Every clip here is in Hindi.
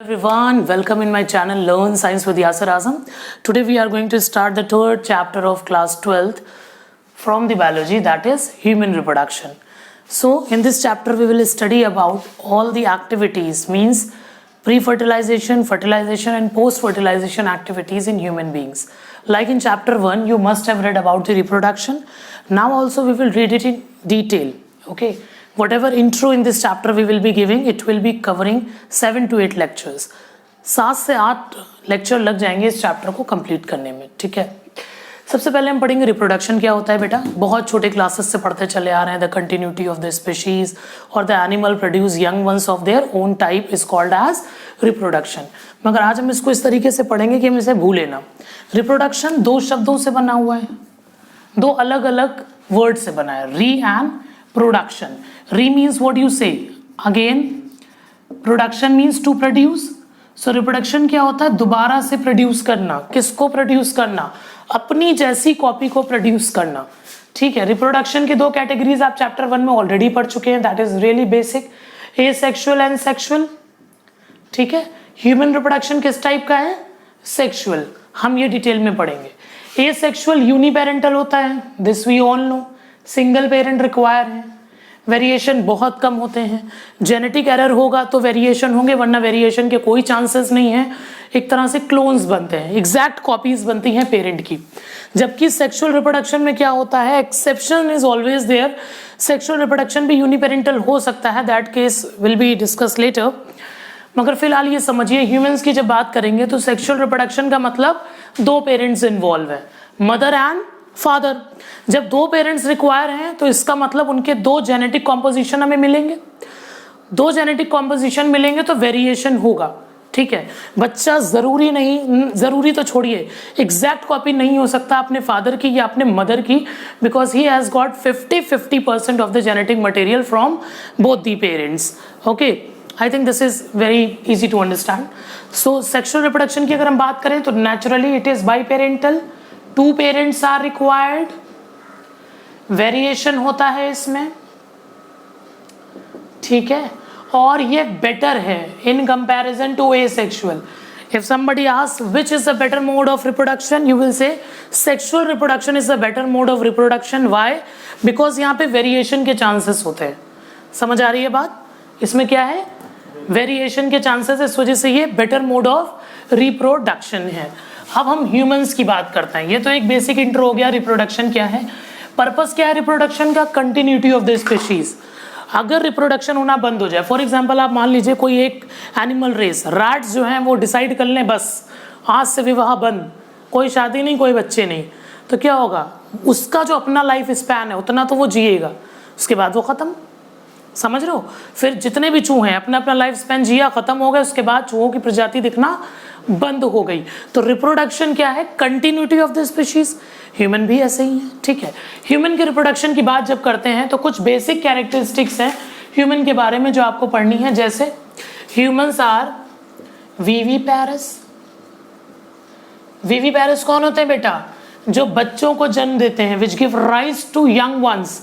Everyone, welcome in my channel Learn Science with Yasser Azam. Today we are going to start the third chapter of class 12th from the biology, that is human reproduction. So in this chapter we will study about all the activities, means pre-fertilization, fertilization and post-fertilization activities in human beings. Like in chapter 1 you must have read about the reproduction. Now also we will read it in detail. Okay. Whatever intro in this chapter we will be giving, it will be covering 7 to 8 lectures. 7 से 8 लेक्चर लग जाएंगे इस चैप्टर को कंप्लीट करने में, ठीक है। सबसे पहले हम पढ़ेंगे रिप्रोडक्शन क्या होता है बेटा। बहुत छोटे क्लासेस से पढ़ते चले आ रहे हैं। The continuity of the species और the animal produce young ones of their own type is called as reproduction. मगर आज हम इसको इस तरीके से पढ़ेंगे कि हम इसे भूले ना। रिप्रोडक्शन दो शब्दों से बना हुआ है, दो अलग अलग वर्ड से बना है, री and production. Re means what you say. Again, production means to produce. So reproduction क्या होता है? दोबारा से प्रोड्यूस करना. किसको प्रोड्यूस करना? अपनी जैसी कॉपी को प्रोड्यूस करना. ठीक है. रिप्रोडक्शन की दो कैटेगरीज आप चैप्टर 1 में ऑलरेडी पढ़ चुके हैं. That is really basic. Asexual and sexual. ठीक है. ह्यूमन रिप्रोडक्शन किस टाइप का है? सेक्सुअल. हम ये डिटेल में पढ़ेंगे. एसेक्सुअल यूनिपेरेंटल होता है. This we all know. Single parent require है. वेरिएशन बहुत कम होते हैं. जेनेटिक एरर होगा तो वेरिएशन होंगे, वरना वेरिएशन के कोई चांसेस नहीं है. एक तरह से क्लोन्स बनते हैं, एग्जैक्ट कॉपीज बनती हैं पेरेंट की. जबकि सेक्सुअल रिप्रोडक्शन में क्या होता है? Exception is always there. Sexual reproduction भी यूनिपेरेंटल हो सकता है. That case will be discuss later. मगर फिलहाल ये समझिए, ह्यूमंस की जब बात करेंगे तो सेक्सुअल रिप्रोडक्शन का मतलब दो पेरेंट्स इन्वॉल्व है, मदर एंड फादर. जब दो पेरेंट्स रिक्वायर हैं तो इसका मतलब उनके दो जेनेटिक कॉम्पोजिशन हमें मिलेंगे. दो जेनेटिक कॉम्पोजिशन मिलेंगे तो वेरिएशन होगा. ठीक है. बच्चा जरूरी नहीं, जरूरी तो छोड़िए, एग्जैक्ट कॉपी नहीं हो सकता अपने फादर की या अपने मदर की, because he has got 50% of the genetic material from both the parents. Okay, I think this is very easy to understand. So sexual reproduction की अगर हम बात करें तो naturally it is biparental. 2 parents are required. Variation होता है इसमें. ठीक है. और ये बेटर है in comparison to asexual. If somebody asks which is the better mode of reproduction, you will say sexual reproduction is the better mode of reproduction. Why? Because यहाँ पे वेरिएशन के चांसेस होते हैं. समझ आ रही है बात? इसमें क्या है? वेरिएशन के चांसेस. इस वजह से ये बेटर मोड ऑफ रिप्रोडक्शन है. अब हम ह्यूमंस की बात करते हैं. ये तो एक बेसिक इंट्रो हो गया. रिप्रोडक्शन क्या है, पर्पस क्या है रिप्रोडक्शन का? Continuity of the species. अगर रिप्रोडक्शन होना बंद हो जाए, फॉर एग्जांपल आप मान लीजिए कोई एक एनिमल रेस, रैट्स जो हैं वो डिसाइड कर लें बस आज से विवाह बंद, कोई शादी नहीं, कोई बच्चे नहीं, तो क्या होगा? उसका जो अपना लाइफ स्पैन है उतना तो वो जिएगा, उसके बाद वो खत्म. समझ रहे हो? फिर जितने भी चूहे हैं अपना अपना लाइफ स्पैन जिया, खत्म हो गए, उसके बाद चूहों की प्रजाति दिखना बंद हो गई. तो रिप्रोडक्शन क्या है? Continuity of the species. Human भी ऐसे ही है. ठीक है. ह्यूमन के रिप्रोडक्शन की बात जब करते हैं तो कुछ बेसिक कैरेक्टरिस्टिक्स हैं ह्यूमन के बारे में जो आपको पढ़नी है. जैसे ह्यूमंस आर विविपेरस. विविपेरस कौन होते हैं बेटा? जो बच्चों को जन्म देते हैं. Which give rise to young ones.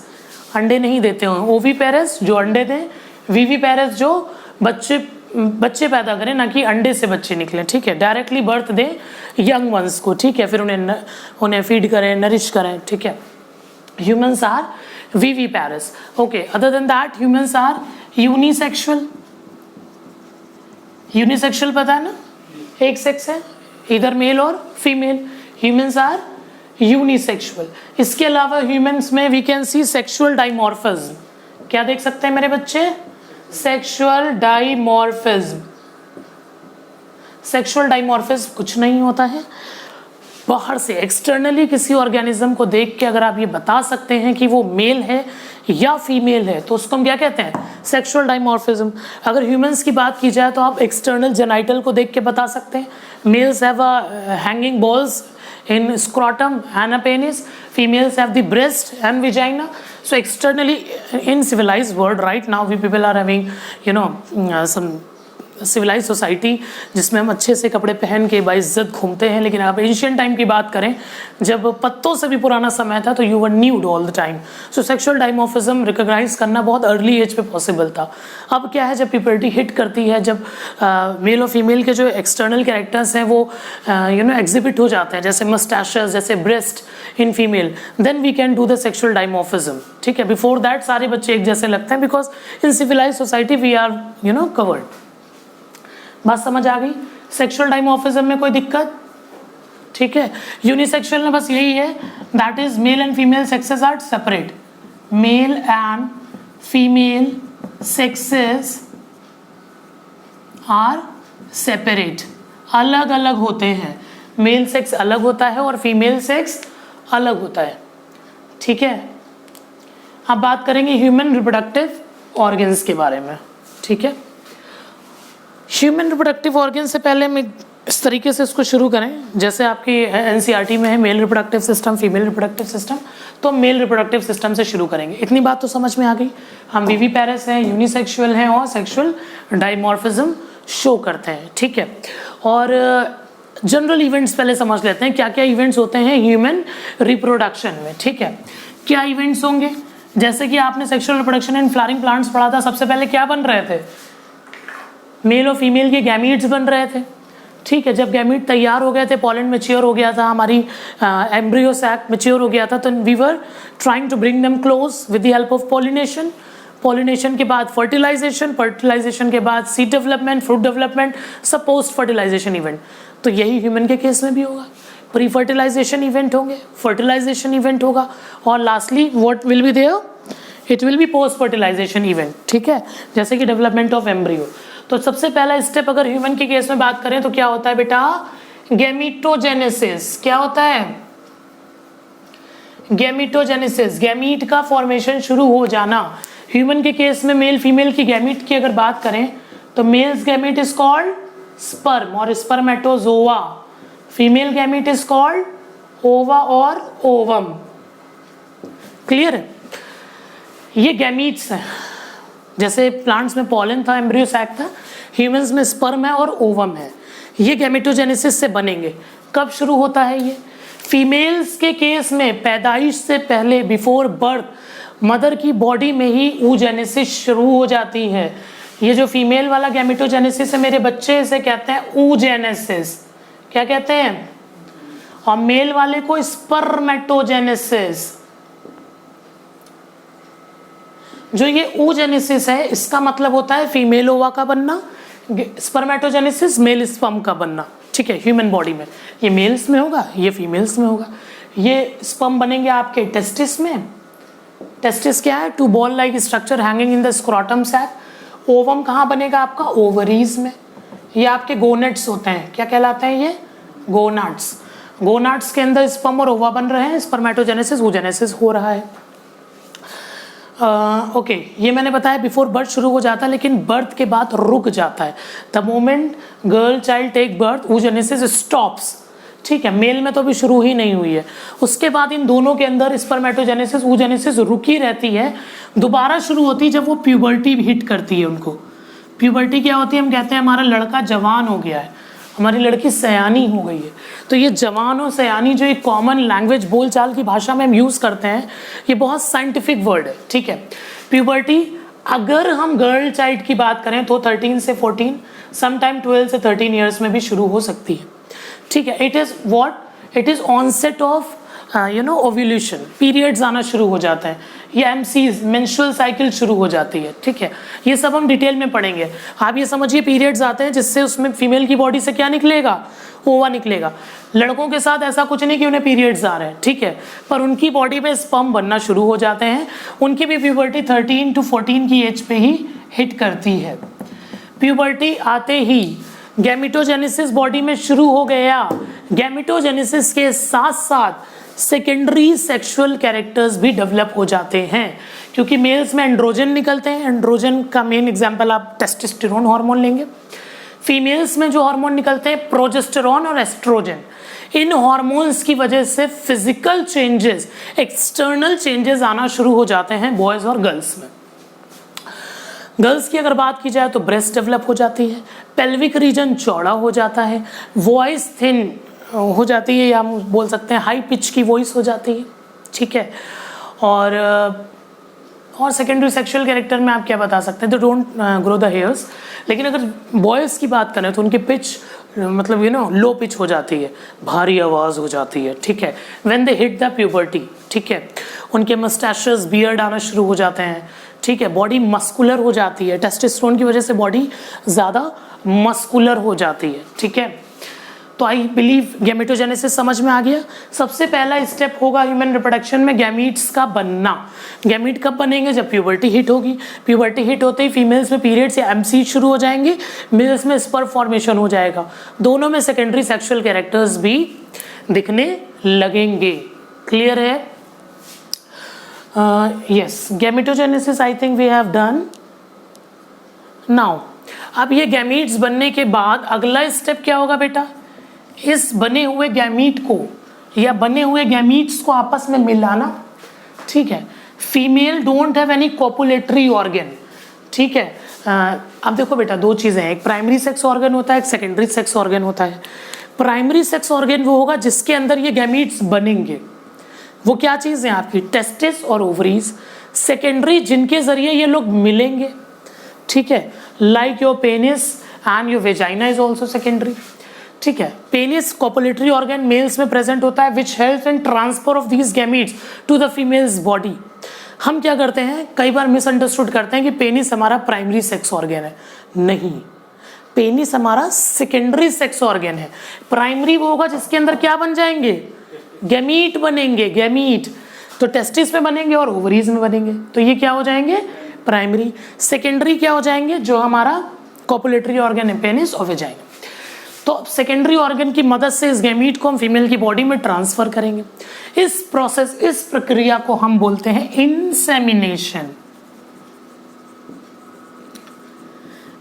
अंडे नहीं देते हो. ओविपेरस जो अंडे दें, विविपेरस जो बच्चे पैदा करें, ना कि अंडे से बच्चे निकले. ठीक है. डायरेक्टली बर्थ दे यंग वंस को. ठीक है. फिर उन्हें फीड करें, नरिश करें. ठीक है. Humans are viviparous. Okay. Other than that humans are unisexual. Unisexual पता है ना, एक सेक्स है, इधर मेल और फीमेल. Humans are unisexual. इसके अलावा ह्यूमंस में we can see sexual dimorphism. क्या देख सकते हैं मेरे बच्चे? Sexual dimorphism. सेक्सुअल डाइमॉर्फिज्म कुछ नहीं होता है, बाहर से एक्सटर्नली किसी ऑर्गेनिज्म को देख के अगर आप ये बता सकते हैं कि वो मेल है या फीमेल है तो उसको हम क्या कहते हैं? Sexual dimorphism. अगर ह्यूमंस की बात की जाए तो आप एक्सटर्नल जेनाइटल को देख के बता सकते हैं. Males have hanging balls in scrotum and a penis. Females have the breast and vagina. So externally, in civilized world right now we people are having some civilize society जिसमें हम अच्छे से कपड़े पहन के बाइज्जत घूमते हैं, लेकिन आप एशियन टाइम की बात करें जब पत्तों से भी पुराना समय था तो you were nude all the time. So sexual dimorphism recognize करना बहुत अर्ली एज पे पॉसिबल था। अब क्या है, जब प्यूबर्टी हिट करती है, जब मेल और फीमेल के जो एक्सटर्नल कैरेक्टर्स हैं वो एग्जिबिट हो जाते हैं, जैसे मस्टैशेस, जैसे breast in female, then we can do the sexual dimorphism. ठीक है, बिफोर दैट सारे बच्चे एक जैसे लगते हैं because in civilize society we are covered. बात समझ आ गई? सेक्सुअल डाइमॉर्फिज्म में कोई दिक्कत? ठीक है। यूनिसेक्सुअल में बस यही है, that is male and female sexes are separate, male and female sexes are separate, अलग अलग होते हैं। मेल सेक्स अलग होता है और फीमेल सेक्स अलग होता है। ठीक है, अब बात करेंगे ह्यूमन रिप्रोडक्टिव ऑर्गन्स के बारे में। ठीक है, ह्यूमन रिप्रोडक्टिव ऑर्गन से पहले हम इस तरीके से इसको शुरू करें, जैसे आपकी एनसीईआरटी में है male reproductive system, female reproductive system, तो मेल रिप्रोडक्टिव सिस्टम से शुरू करेंगे। इतनी बात तो समझ में आ गई, हम विविपेरस हैं, यूनिसेक्सुअल हैं और सेक्सुअल डाइमॉर्फिज्म शो करते हैं। ठीक है, और जनरल इवेंट्स पहले समझ लेते हैं, क्या क्या इवेंट्स होते हैं ह्यूमन रिप्रोडक्शन में। ठीक है, क्या इवेंट्स होंगे, जैसे कि आपने sexual reproduction in flowering plants पढ़ा था, सबसे पहले क्या बन रहे थे, मेल और फीमेल के गैमीट्स बन रहे थे। ठीक है, जब गैमीट तैयार हो गए थे, पॉलन मैच्योर हो गया था, हमारी एम्ब्रियो सैक मैच्योर हो गया था, तो we were trying to bring them close with the help of pollination. Pollination के बाद फर्टिलाइजेशन, फर्टिलाइजेशन के बाद सीड डेवलपमेंट, फ्रूट डेवलपमेंट, सब पोस्ट फर्टिलाइजेशन इवेंट। तो यही ह्यूमन के केस में भी होगा, प्री फर्टिलाइजेशन इवेंट होंगे, फर्टिलाइजेशन इवेंट होगा, और lastly what will be there, it will be post fertilization event. ठीक है, जैसे कि डेवलपमेंट ऑफ एम्ब्रियो। तो सबसे पहला स्टेप अगर ह्यूमन के केस में बात करें तो क्या होता है बेटा, गैमीटोजेनेसिस। क्या होता है, गैमीटोजेनेसिस, गैमीट का फॉर्मेशन शुरू हो जाना। ह्यूमन के केस में मेल फीमेल की गैमीट की अगर बात करें तो males gamete is called sperm और spermatozoa, female gamete is called ova और ओवम। क्लियर है? ये गैमीट्स हैं, जैसे प्लांट्स में पॉलन था, एम्ब्रियो सैक था, ह्यूमंस में स्पर्म है और ओवम है। ये गैमेटोजेनेसिस से बनेंगे। कब शुरू होता है ये, फीमेल्स के केस में पैदाइश से पहले, बिफोर बर्थ, मदर की बॉडी में ही oogenesis शुरू हो जाती है। ये जो फीमेल वाला गैमेटोजेनेसिस है मेरे बच्चे, इसे कहते हैं oogenesis। क्या कहते हैं? और मेल वाले को स्पर्मेटोजेनेसिस। जो ये oogenesis है इसका मतलब होता है फीमेल ओवा का बनना, स्पर्मेटोजेनेसिस मेल स्पर्म का बनना। ठीक है, ह्यूमन बॉडी में ये मेल्स में होगा, ये फीमेल्स में होगा। ये स्पर्म बनेंगे आपके टेस्टिस में। टेस्टिस क्या है, two ball like structure hanging in the scrotum sac. Ovum कहाँ बनेगा आपका, ओवरीज में। ये आपके गोनेट्स होते हैं, क्या कहलाते हैं ये, गोनाड्स। गोनाड्स के अंदर स्पर्म और ओवा बन रहे हैं, स्पर्मेटोजेनेसिस oogenesis हो रहा है। ओके, ये मैंने बताया बिफोर बर्थ शुरू हो जाता है, लेकिन बर्थ के बाद रुक जाता है। The moment girl child take birth oogenesis stops. ठीक है, मेल में तो अभी शुरू ही नहीं हुई है। उसके बाद इन दोनों के अंदर स्पर्मेटोजेनेसिस oogenesis रुकी रहती है, दोबारा शुरू होती है जब वो प्यूबर्टी हिट करती है उनको। प्यूबर्टी क्या होती है, हम कहते हैं हमारा लड़का जवान हो गया है, हमारी लड़की सयानी हो गई है। तो ये जवान और सयानी जो एक कॉमन लैंग्वेज बोलचाल की भाषा में हम यूज़ करते हैं, ये बहुत साइंटिफिक वर्ड है। ठीक है, प्यूबर्टी अगर हम गर्ल चाइल्ड की बात करें तो 13 से 14, समटाइम 12 से 13 ईयर्स में भी शुरू हो सकती है। ठीक है, it is what, it is onset of ovulation, periods आना शुरू हो जाते हैं, या एमसीज मेंस्ट्रुअल साइकिल शुरू हो जाती है। ठीक है, ये सब हम डिटेल में पढ़ेंगे। आप ये समझिए पीरियड्स आते हैं जिससे उसमें फीमेल की बॉडी से क्या निकलेगा, ओवा निकलेगा। लड़कों के साथ ऐसा कुछ नहीं कि उन्हें पीरियड्स आ रहे हैं, ठीक है, पर उनकी बॉडी में स्पर्म बनना शुरू हो जाते हैं। उनकी भी प्यूबर्टी 13 to 14 की एज पे ही हिट करती है। प्यूबर्टी आते ही गैमेटोजेनेसिस बॉडी में शुरू हो गया। गैमेटोजेनेसिस के साथ साथ सेकेंडरी सेक्सुअल कैरेक्टर्स भी डेवलप हो जाते हैं, क्योंकि मेल्स में एंड्रोजन निकलते हैं। एंड्रोजन का मेन एग्जांपल आप टेस्टोस्टेरोन हार्मोन लेंगे। फीमेल्स में जो हार्मोन निकलते हैं प्रोजेस्टेरोन और एस्ट्रोजन। इन हार्मोन्स की वजह से फिजिकल चेंजेस, एक्सटर्नल चेंजेस आना शुरू हो जाते हैं बॉयज और गर्ल्स में। गर्ल्स की अगर बात की जाए तो ब्रेस्ट डेवलप हो जाती है, पेल्विक रीजन चौड़ा हो जाता है, वॉइस थिन हो जाती है, या हम बोल सकते हैं हाई पिच की वॉइस हो जाती है, ठीक है। और सेकेंडरी सेक्सुअल कैरेक्टर में आप क्या बता सकते हैं, तो डोंट ग्रो द हेयर्स। लेकिन अगर बॉयज़ की बात करें तो उनकी पिच मतलब लो पिच हो जाती है, भारी आवाज़ हो जाती है, ठीक है। When they hit the puberty, ठीक है, उनके मस्टैशेस बियर्ड आना शुरू हो जाते हैं, ठीक है। बॉडी मस्कुलर हो जाती है, टेस्टोस्टेरोन की वजह से बॉडी ज़्यादा मस्कुलर हो जाती है, ठीक है। तो आई बिलीव गैमेटोजेनेसिस समझ में आ गया। सबसे पहला स्टेप होगा ह्यूमन रिप्रोडक्शन में गैमीट्स का बनना। गैमीट कब बनेंगे, जब प्यूबर्टी हिट होगी। प्यूबर्टी हिट होते ही फीमेल्स में पीरियड्स या एमसी शुरू हो जाएंगे, मेल्स में स्पर्म फॉर्मेशन हो जाएगा। दोनों में सेकेंडरी सेक्सुअल कैरेक्टर्स भी दिखने लगेंगे। क्लियर है? Yes, gametogenesis I think we have done now. अब ये गैमीट्स बनने के बाद अगला स्टेप क्या होगा बेटा, इस बने हुए गैमीट को या बने हुए गैमीट्स को आपस में मिलाना, ठीक है। Female don't have any copulatory organ, ठीक है। अब देखो बेटा, दो चीज़ें हैं, एक प्राइमरी सेक्स ऑर्गन होता है, एक सेकेंडरी सेक्स ऑर्गन होता है। प्राइमरी सेक्स ऑर्गन वो होगा जिसके अंदर ये गैमीट्स बनेंगे। वो क्या चीज़ है आपकी, टेस्टिस और ओवरीज। सेकेंडरी जिनके जरिए ये लोग मिलेंगे, ठीक है, like your penis and your vagina is also secondary, ठीक है। पेनिस कॉपुलेटरी ऑर्गन मेल्स में प्रेजेंट होता है which help in transfer of these gametes to the females body. हम क्या करते हैं, कई बार मिसअंडरस्टूड करते हैं कि पेनिस हमारा प्राइमरी सेक्स ऑर्गन है। नहीं, पेनिस हमारा सेकेंडरी सेक्स ऑर्गन है। प्राइमरी वो होगा जिसके अंदर क्या बन जाएंगे, गैमीट बनेंगे, गैमीट तो टेस्टिस में बनेंगे और ओवरीज में बनेंगे, तो ये क्या हो जाएंगे, प्राइमरी। सेकेंडरी क्या हो जाएंगे, जो हमारा कॉपुलेटरी ऑर्गन है, पेनिस और वेजाइना। तो सेकेंडरी ऑर्गन की मदद से इस गैमीट को हम फीमेल की बॉडी में ट्रांसफर करेंगे। इस प्रोसेस, इस प्रक्रिया को हम बोलते हैं इंसेमिनेशन।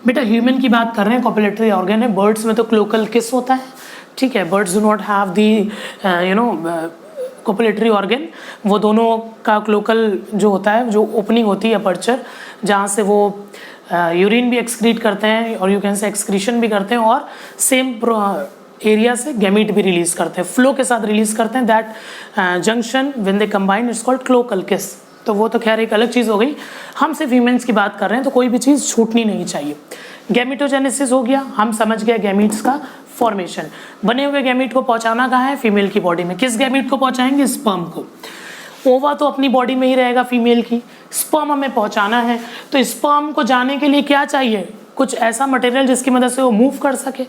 बेटा ह्यूमन की बात कर रहे हैं, कॉपुलेटरी ऑर्गन है, बर्ड्स में तो क्लोकल किस होता है, ठीक है। Birds do not have the copulatory organ, वो दोनों का क्लोकल जो होता है, जो ओपनिंग होती है अपर्चर, जहाँ से वो यूरिन भी एक्सक्रीट करते हैं और यू कैन से एक्सक्रीशन भी करते हैं, और सेम एरिया से गैमीट भी रिलीज करते हैं, फ्लो के साथ रिलीज करते हैं। That junction when they combine it's called cloacal किस। तो वो तो खैर एक अलग चीज़ हो गई, हम सिर्फ ह्यूमन्स की बात कर रहे हैं, तो कोई भी चीज़ छूटनी नहीं चाहिए। गैमेटोजेनेसिस हो गया, हम समझ गए गैमीट्स का फॉर्मेशन। बने हुए गैमीट को पहुंचाना कहाँ है, फीमेल की बॉडी में। किस गैमीट को पहुंचाएंगे, स्पर्म को। ओवा तो अपनी बॉडी में ही रहेगा फीमेल की, स्पर्म हमें पहुंचाना है, तो स्पर्म को जाने के लिए क्या चाहिए, कुछ ऐसा मटेरियल जिसकी मदद से वो मूव कर सके।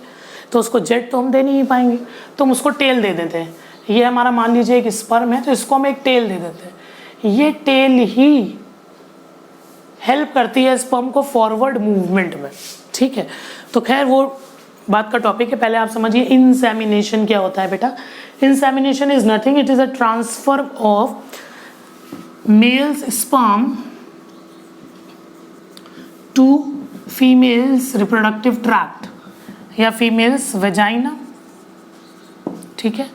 तो उसको जेट तो हम दे नहीं पाएंगे, तो हम उसको टेल दे देते हैं। ये हमारा मान लीजिए एक स्पर्म है, तो इसको हम एक टेल दे देते हैं। ये टेल ही हेल्प करती है स्पर्म को फॉरवर्ड मूवमेंट में, ठीक है। तो खैर वो बात का टॉपिक है, पहले आप समझिए इंसेमिनेशन क्या होता है बेटा। Insemination is nothing, it is a transfer of male's sperm to female's reproductive tract या female's vagina, ठीक है।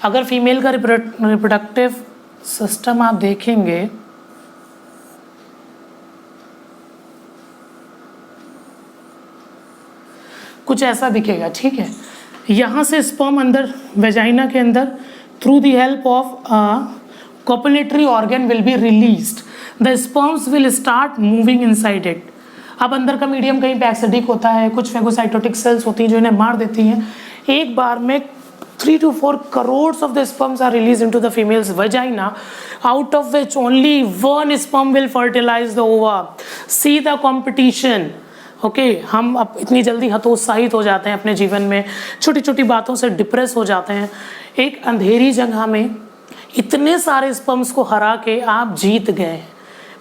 अगर फीमेल का रिप्रोडक्टिव सिस्टम आप देखेंगे, कुछ ऐसा दिखेगा, ठीक है। यहाँ से स्पर्म अंदर वेजाइना के अंदर through the help of copulatory organ will be released. The sperms will start moving inside it. अब अंदर का मीडियम कहीं पे एसिडिक होता है, कुछ फेगोसाइटोटिक सेल्स होती हैं जो इन्हें मार देती हैं। एक बार में 3 to 4 crores of the sperms are released into the female's vagina, out of which only 1 sperm will fertilize the ova. See the competition. Okay हम अब इतनी जल्दी हतोत्साहित हो जाते हैं अपने जीवन में, छोटी छोटी बातों से डिप्रेस हो जाते हैं। एक अंधेरी जगह में इतने सारे स्पर्म्स को हरा के आप जीत गए।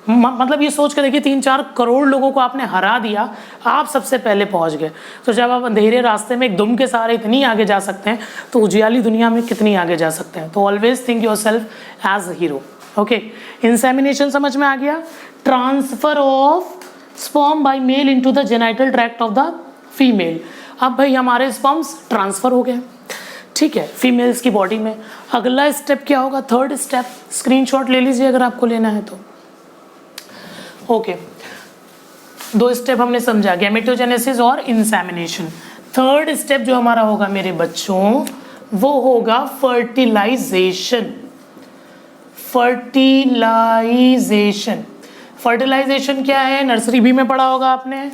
मतलब ये सोच के देखिए 3-4 करोड़ लोगों को आपने हरा दिया, आप सबसे पहले पहुंच गए। तो जब आप अंधेरे रास्ते में एक दुम के सहारे इतनी आगे जा सकते हैं, तो उजियाली दुनिया में कितनी आगे जा सकते हैं। तो always think yourself as a hero. Okay, insemination समझ में आ गया। Transfer of sperm by male into the genital tract of the female. अब भाई हमारे स्पर्म्स ट्रांसफर हो गए, ठीक है, फीमेल्स की बॉडी में। अगला स्टेप क्या होगा, थर्ड स्टेप, स्क्रीनशॉट ले लीजिए अगर आपको लेना है तो। ओके, दो स्टेप हमने समझा, गैमेटोजेनेसिस और इंसेमिनेशन। थर्ड स्टेप जो हमारा होगा मेरे बच्चों वो होगा फर्टिलाइजेशन। फर्टिलाइजेशन, फर्टिलाइजेशन क्या है? नर्सरी बी में पढ़ा होगा आपने।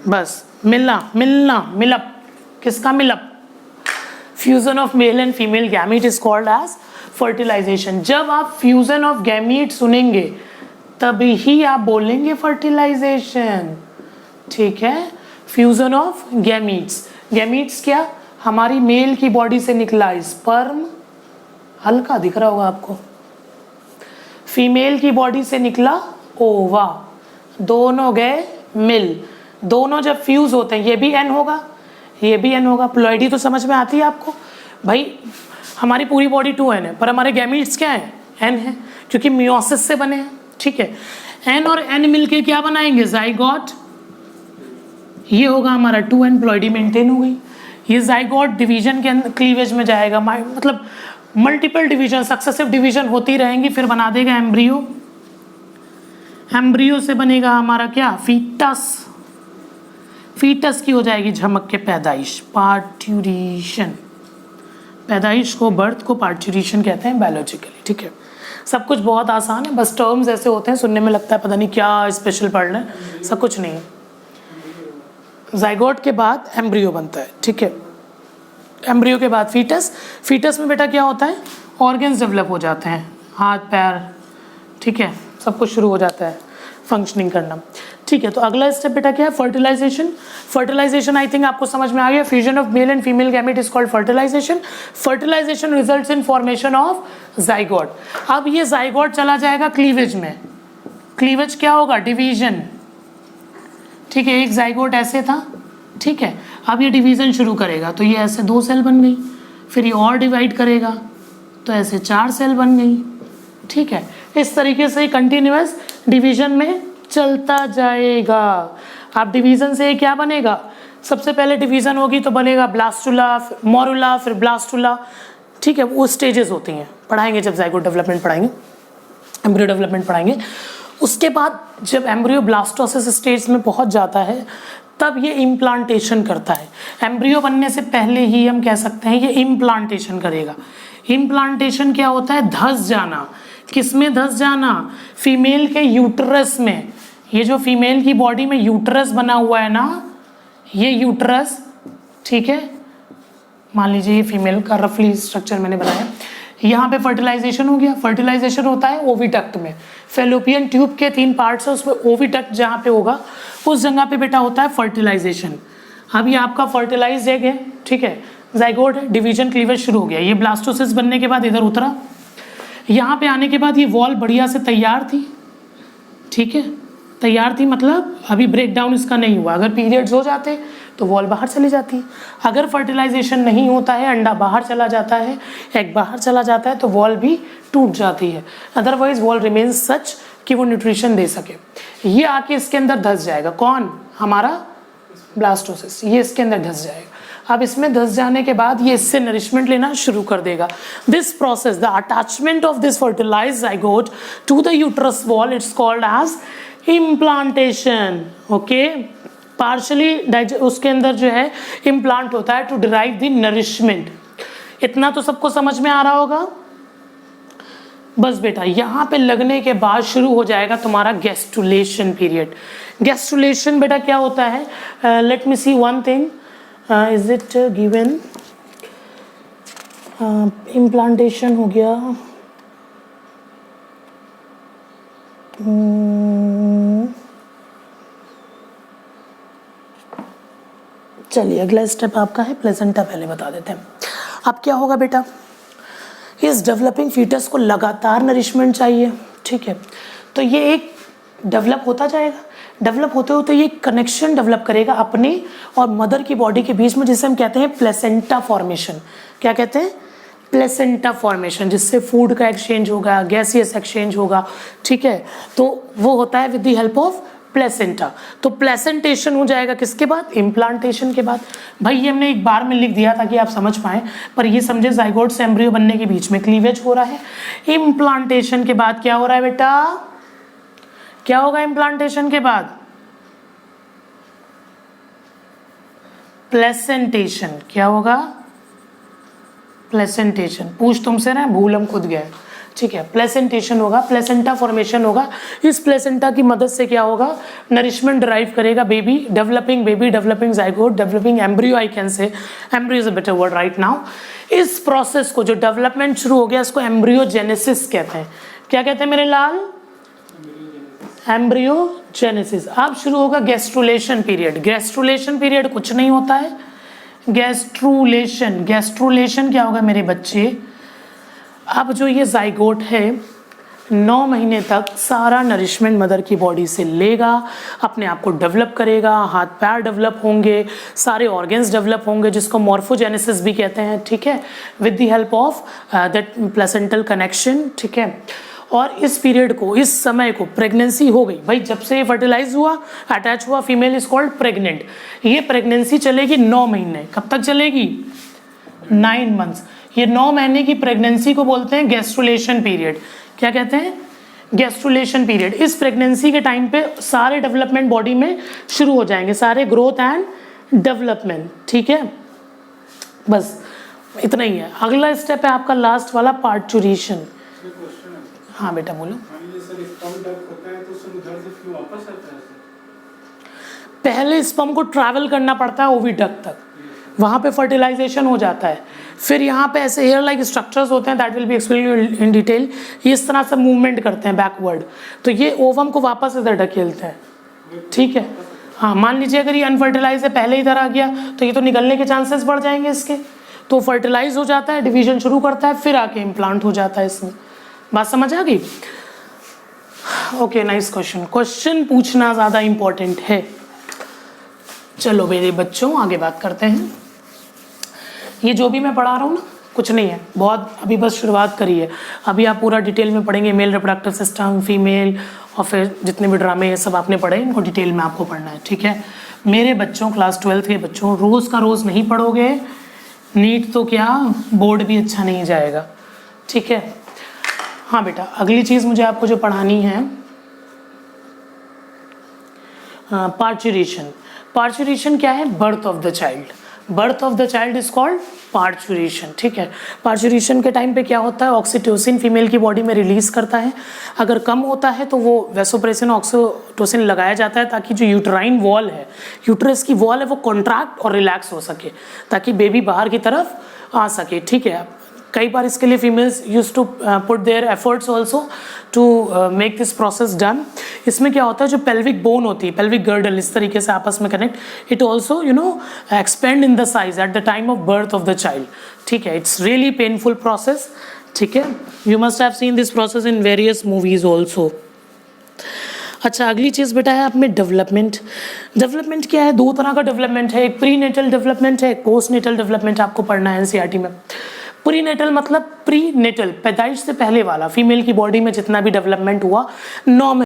बस मिलना मिलना मिलअप, किसका मिलअप? Fusion of male and female gamete is called as fertilisation. जब आप फ्यूजन ऑफ गैमीट सुनेंगे तभी ही आप बोलेंगे फर्टिलाइजेशन, ठीक है। फ्यूजन ऑफ गैमीट्स, गैमीट्स क्या? हमारी मेल की बॉडी से निकला स्पर्म, हल्का दिख रहा होगा आपको, फीमेल की बॉडी से निकला ओवा, दोनों गए मिल, दोनों जब फ्यूज होते हैं, ये भी एन होगा ये भी एन होगा। प्लॉइडी तो समझ में आती है आपको भाई, हमारी पूरी बॉडी 2n है पर हमारे गैमीट्स क्या है? n है, क्योंकि मियोसिस से बने हैं, ठीक है। n और n मिलके क्या बनाएंगे? जाइगोट। ये होगा हमारा 2n, प्लॉइडी मेंटेन हो गई। ये जाइगोट डिवीजन के अंदर क्लीवेज में जाएगा, मतलब मल्टीपल डिवीजन, सक्सेसिव डिवीजन होती रहेंगी, फिर बना देगा एम्ब्रियो। एम्ब्रियो से बनेगा हमारा क्या? फीटस। फीटस की हो जाएगी झमक के पैदाइश, पार्ट्यूरेशन। पैदाइश को, बर्थ को पार्ट्यूरेशन कहते हैं बायोलॉजिकली, ठीक है। सब कुछ बहुत आसान है, बस टर्म्स ऐसे होते हैं सुनने में लगता है पता नहीं क्या स्पेशल पढ़ रहे हैं, सब कुछ नहीं है। जाइगोट के बाद एम्ब्रियो बनता है, ठीक है। एम्ब्रियो के बाद फीटस। फीटस में बेटा क्या होता है? ऑर्गन्स डेवलप हो जाते हैं, हाथ पैर, ठीक है, सब कुछ शुरू हो जाता है फंक्शनिंग करना, ठीक है। तो अगला स्टेप बेटा क्या है? फर्टिलाइजेशन। फर्टिलाइजेशन आई थिंक आपको समझ में आ गया। Fusion of male and female gamete is called fertilization. Fertilization results in formation of zygote. अब ये जाइगोट चला जाएगा क्लीवेज में। क्लीवेज क्या होगा? डिवीजन, ठीक है। एक जाइगोट ऐसे था, ठीक है, अब ये डिवीजन शुरू करेगा, तो ये ऐसे 2 सेल बन गई, फिर ये और डिवाइड करेगा तो ऐसे 4 सेल बन गई, ठीक है। इस तरीके से कंटिन्यूअस डिवीजन में चलता जाएगा। आप डिवीजन से क्या बनेगा? सबसे पहले डिवीजन होगी तो बनेगा ब्लास्टुला, मोरुला, फिर ब्लास्टुला, ठीक है। वो स्टेजेस होती हैं, पढ़ाएंगे जब जाइगोट डेवलपमेंट पढ़ाएंगे, एम्ब्रियो डेवलपमेंट पढ़ाएंगे। उसके बाद जब एम्ब्रियो ब्लास्टोसिस स्टेज में पहुंच जाता है तब ये इम्प्लांटेशन करता है। एम्ब्रियो बनने से पहले ही हम कह सकते हैं ये इम्प्लांटेशन करेगा। इम्प्लांटेशन क्या होता है? धस जाना। किसमें धस जाना? फीमेल के यूटरस में। ये जो फीमेल की बॉडी में यूटरस बना हुआ है ना, ये यूटरस, ठीक है, मान लीजिए ये फीमेल का रफली स्ट्रक्चर मैंने बनाया, यहाँ पे फर्टिलाइजेशन हो गया। फर्टिलाइजेशन होता है ओविडक्ट में। फेलोपियन ट्यूब के 3 पार्ट्स है, उसमें ओविडक्ट जहाँ पे होगा उस जगह पे बेटा होता है फर्टिलाइजेशन। अब ये आपका फर्टिलाइज एग है, ठीक है, जाइगोट है, डिवीजन क्लीवेज शुरू हो गया। ये ब्लास्टोसिस बनने के बाद इधर उतरा, यहाँ पे आने के बाद ये वॉल बढ़िया से तैयार थी, ठीक है, तैयार थी मतलब अभी ब्रेक डाउन इसका नहीं हुआ। अगर पीरियड्स हो जाते तो वॉल बाहर चली जाती। अगर फर्टिलाइजेशन नहीं होता है, अंडा बाहर चला जाता है, एग बाहर चला जाता है, तो वॉल भी टूट जाती है। अदरवाइज वॉल रिमेन्स सच कि वो न्यूट्रिशन दे सके। ये आके इसके अंदर धस जाएगा। कौन? हमारा ब्लास्टोसिस। ये इसके अंदर धस जाएगा। अब इसमें धस जाने के बाद ये इससे नरिशमेंट लेना शुरू कर देगा। This process, the attachment of this fertilized zygote to the uterus wall, it's called as implantation. Okay, partially उसके अंदर जो है इम्प्लांट होता है टू डिराइव द नरिशमेंट। इतना तो सबको समझ में आ रहा होगा। बस बेटा यहाँ पे लगने के बाद शुरू हो जाएगा तुम्हारा गैस्ट्रुलेशन पीरियड। गैस्ट्रुलेशन बेटा क्या होता है? Let me see one thing, is it given? Implantation हो गया, चलिए अगला स्टेप आपका है प्लेसेंटा, पहले बता देते हैं। अब क्या होगा बेटा? इस डेवलपिंग फीटस को लगातार नरिशमेंट चाहिए, ठीक है, तो ये एक डेवलप होता जाएगा। डेवलप होते होते ये कनेक्शन डेवलप करेगा अपने और मदर की बॉडी के बीच में, जिसे हम कहते हैं प्लेसेंटा फॉर्मेशन। क्या कहते हैं? प्लेसेंटा फॉर्मेशन, जिससे फूड का एक्सचेंज होगा, गैसियस एक्सचेंज होगा, ठीक है, तो वो होता है with the help of placenta. तो प्लेसेंटेशन हो जाएगा किसके बाद? इम्प्लांटेशन के बाद। भाई ये हमने एक बार में लिख दिया ताकि आप समझ पाएं, पर ये समझे जाइगोट से एम्ब्रियो बनने के बीच में क्लीवेज हो रहा है। इम्प्लांटेशन के बाद क्या हो रहा है बेटा? क्या होगा इम्प्लांटेशन के बाद? प्लेसेंटेशन, क्या होगा? प्लेसेंटेशन, पूछ तुमसे ना, भूल हम खुद गए, ठीक है। प्लेसेंटेशन होगा, प्लेसेंटा फॉर्मेशन होगा। इस प्लेसेंटा की मदद से क्या होगा? नरिशमेंट ड्राइव करेगा baby, developing zygote, developing embryo, I can say embryo is a better word right now. इस प्रोसेस को, जो डेवलपमेंट शुरू हो गया, इसको एम्ब्रियोजेनेसिस कहते हैं। क्या कहते हैं मेरे लाल? एम्ब्रियोजेनेसिस। अब शुरू होगा गैस्ट्रुलेशन पीरियड। गैस्ट्रुलेशन पीरियड कुछ नहीं होता है, गैस्ट्रुलेशन क्या होगा मेरे बच्चे? अब जो ये जाइगोट है 9 महीने तक सारा नरिशमेंट मदर की बॉडी से लेगा, अपने आप को डेवलप करेगा, हाथ पैर डेवलप होंगे, सारे ऑर्गन्स डेवलप होंगे, जिसको मॉर्फोजेनेसिस भी कहते हैं, ठीक है, with the help of that placental connection, ठीक है। और इस पीरियड को, इस समय को, प्रेगनेंसी हो गई भाई, जब से फर्टिलाइज हुआ, अटैच हुआ, फीमेल इज कॉल्ड प्रेग्नेंट। ये प्रेगनेंसी चलेगी 9 महीने। कब तक चलेगी? 9 मंथ्स। ये 9 महीने की प्रेगनेंसी को बोलते हैं गैस्ट्रुलेशन पीरियड। क्या कहते हैं? Gastrulation period. इस प्रेगनेंसी के टाइम पे सारे डेवलपमेंट बॉडी में शुरू हो जाएंगे, सारे ग्रोथ एंड डेवलपमेंट, ठीक है। बस इतना ही है। अगला स्टेप है आपका लास्ट वाला, पार्चुरेशन। हाँ बेटा बोलो। पहले स्पर्म को ट्रैवल करना पड़ता है ओविडक्ट तक, वहाँ पे फर्टिलाइजेशन हो जाता है, फिर यहाँ पे ऐसे हेयर लाइक स्ट्रक्चर्स होते हैं, that will be explain in detail. ये इस तरह से मूवमेंट करते हैं बैकवर्ड, तो ये ओवम को वापस इधर ढकेलते हैं, ठीक है। हाँ, मान लीजिए अगर ये अनफर्टिलाइज है, पहले इधर आ गया, तो ये तो निकलने के चांसेस बढ़ जाएंगे इसके, तो फर्टिलाइज हो जाता है, डिवीजन शुरू करता है, फिर आके इम्प्लांट हो जाता है इसमें। बात समझ आ गई? Okay, nice question. क्वेश्चन पूछना ज़्यादा इम्पोर्टेंट है। चलो मेरे बच्चों, आगे बात करते हैं। ये जो भी मैं पढ़ा रहा हूँ ना, कुछ नहीं है, बहुत अभी बस शुरुआत करी है। अभी आप पूरा डिटेल में पढ़ेंगे, मेल रिप्रोडक्टिव सिस्टम, फीमेल, और फिर जितने भी ड्रामे ये सब आपने पढ़े, इनको डिटेल में आपको पढ़ना है, ठीक है। मेरे बच्चों, क्लास 12 के बच्चों, रोज़ का रोज़ नहीं पढ़ोगे, नीट तो क्या, बोर्ड भी अच्छा नहीं जाएगा, ठीक है। हाँ बेटा, अगली चीज़ मुझे आपको जो पढ़ानी है, पार्चुरेशन। पार्चुरेशन क्या है? Birth of the child. Birth of the child is called parturition, ठीक है। पार्चुरेशन के टाइम पे क्या होता है? ऑक्सीटोसिन फीमेल की बॉडी में रिलीज करता है। अगर कम होता है तो वो वैसोप्रेसिन, ऑक्सीटोसिन लगाया जाता है, ताकि जो यूट्राइन वॉल है, यूट्रस की वॉल है, वो कॉन्ट्रैक्ट और रिलैक्स हो सके, ताकि बेबी बाहर की तरफ आ सके, ठीक है। कई बार इसके लिए females use to put their efforts also to make this process done. इसमें क्या होता है, जो पेल्विक बोन होती है, पेल्विक गर्डल, इस तरीके से आपस में connect, it also expand in the size at the time of birth of the child, ठीक है। इट्स रियली पेनफुल प्रोसेस, ठीक है। You must have seen this process in various movies also. अच्छा, अगली चीज़ बेटा है आप में डेवलपमेंट। डेवलपमेंट क्या है? 2 तरह का डेवलपमेंट है, एक प्री नेटल डेवलपमेंट है, एक पोस्ट नेटल डेवलपमेंट आपको पढ़ना है एनसीईआरटी में। प्री नेटल मतलब प्री नेटल, पैदाइश से पहले वाला, फीमेल की बॉडी में जितना भी डेवलपमेंट हुआ 9